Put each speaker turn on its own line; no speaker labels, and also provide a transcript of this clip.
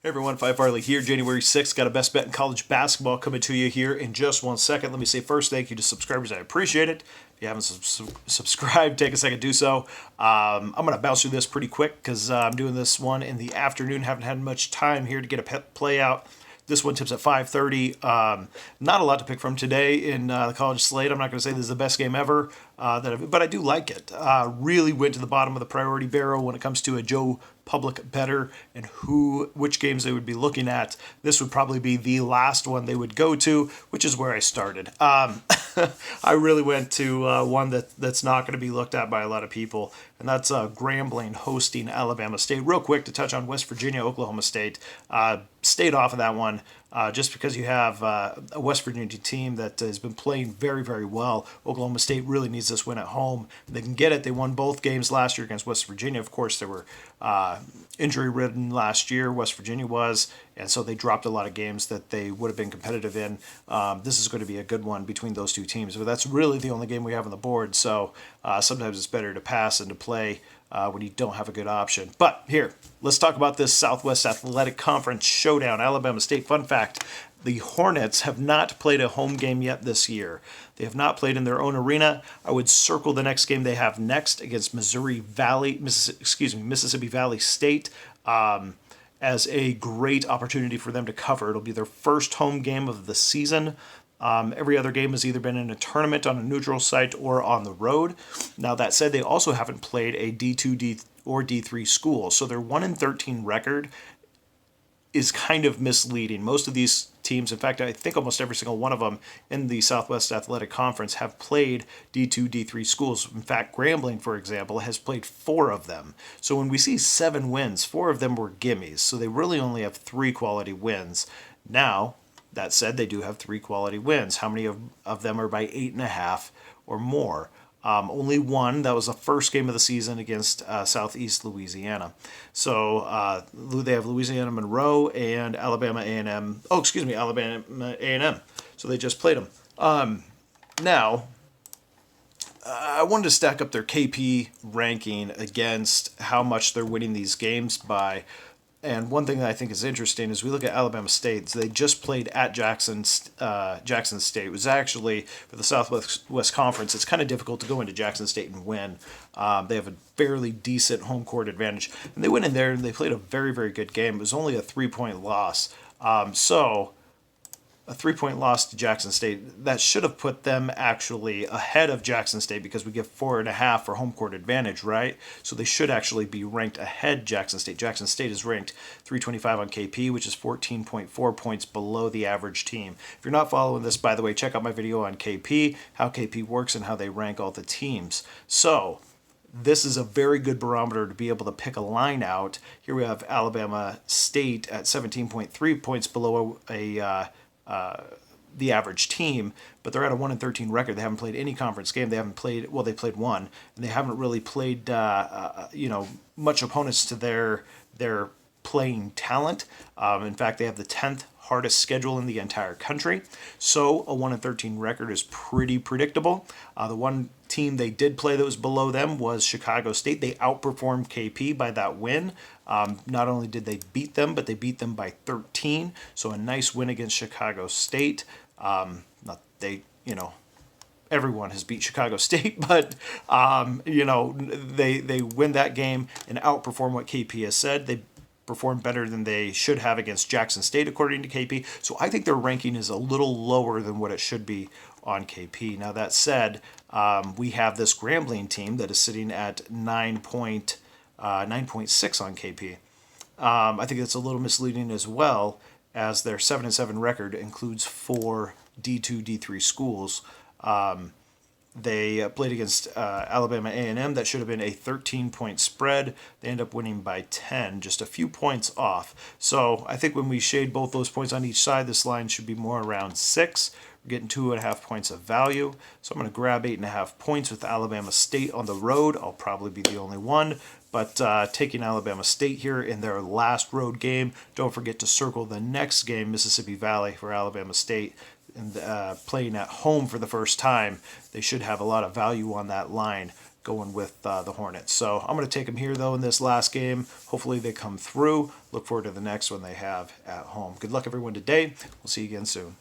Hey everyone, Phi Farley here, January 6th. Got a best bet in college basketball coming to you here in just 1 second. Let me say first, thank you to subscribers. I appreciate it. If you haven't subscribed, take a second to do so. I'm going to bounce through this pretty quick because I'm doing this one in the afternoon. Haven't had much time here to get a play out. This one tips at 5:30. Not a lot to pick from today in the college slate. I'm not going to say this is the best game ever, but I do like it. Really went to the bottom of the priority barrel when it comes to a Joe Public better and which games they would be looking at. This would probably be the last one they would go to, which is where I started. I really went to one that's not going to be looked at by a lot of people, and that's Grambling hosting Alabama State. Real quick to touch on West Virginia, Oklahoma State. Stayed off of that one just because you have a West Virginia team that has been playing very, very well. Oklahoma State really needs this win at home. They can get it. They won both games last year against West Virginia. Of course, they were injury-ridden last year, West Virginia was, and so they dropped a lot of games that they would have been competitive in. This is going to be a good one between those two teams, but that's really the only game we have on the board, so sometimes it's better to pass than to play when you don't have a good option. But here, let's talk about this Southwest Athletic Conference showdown. Alabama State, fun fact, the Hornets have not played a home game yet this year. They have not played in their own arena. I would circle the next game they have next against Mississippi Valley State as a great opportunity for them to cover. It'll be their first home game of the season. Every other game has either been in a tournament on a neutral site or on the road. Now, that said, they also haven't played a D2, or D3 school, so their 1-13 record is kind of misleading. Most of these teams, in fact, I think almost every single one of them in the Southwest Athletic Conference have played D2, D3 schools. In fact, Grambling, for example, has played 4 of them. So when we see 7 wins, 4 of them were gimmies. So they really only have 3 quality wins. Now, that said, they do have 3 quality wins. How many of them are by 8.5 or more? Only one. That was the first game of the season against Southeast Louisiana. So they have Louisiana Monroe and Alabama A&M. Oh, excuse me, Alabama A&M. So they just played them. Now, I wanted to stack up their KP ranking against how much they're winning these games by. And one thing that I think is interesting is we look at Alabama State. So they just played at Jackson State. It was actually, for the Southwest Conference, it's kind of difficult to go into Jackson State and win. They have a fairly decent home court advantage. And they went in there and they played a very, very good game. It was only a 3-point loss. So a 3-point loss to Jackson State, that should have put them actually ahead of Jackson State because we give 4.5 for home court advantage, right? So they should actually be ranked ahead Jackson State. Jackson State is ranked 325 on KP, which is 14.4 points below the average team. If you're not following this, by the way, check out my video on KP, how KP works and how they rank all the teams. So this is a very good barometer to be able to pick a line out. Here we have Alabama State at 17.3 points below the average team, but they're at a 1-13 record. They haven't played any conference game. They haven't played, well, they played one, and they haven't really played, much opponents to their playing talent. In fact, they have the 10th hardest schedule in the entire country. So a 1-13 record is pretty predictable. The one team they did play that was below them was Chicago State. They outperformed KP by that win. Not only did they beat them, but they beat them by 13. So a nice win against Chicago State. Everyone has beat Chicago State, but they win that game and outperform what KP has said. They perform better than they should have against Jackson State, according to KP. So I think their ranking is a little lower than what it should be on KP. Now, that said, we have this Grambling team that is sitting at 9.6 on KP. I think it's a little misleading as well, as their 7-7 record includes 4 D2, D3 schools. They played against Alabama A&M. That should have been a 13-point spread. They end up winning by 10, just a few points off. So I think when we shade both those points on each side, this line should be more around 6. We're getting 2.5 points of value. So I'm going to grab 8.5 points with Alabama State on the road. I'll probably be the only one. But taking Alabama State here in their last road game. Don't forget to circle the next game, Mississippi Valley, for Alabama State. And playing at home for the first time, they should have a lot of value on that line going with the Hornets. So I'm going to take them here, though, in this last game. Hopefully they come through. Look forward to the next one they have at home. Good luck, everyone, today. We'll see you again soon.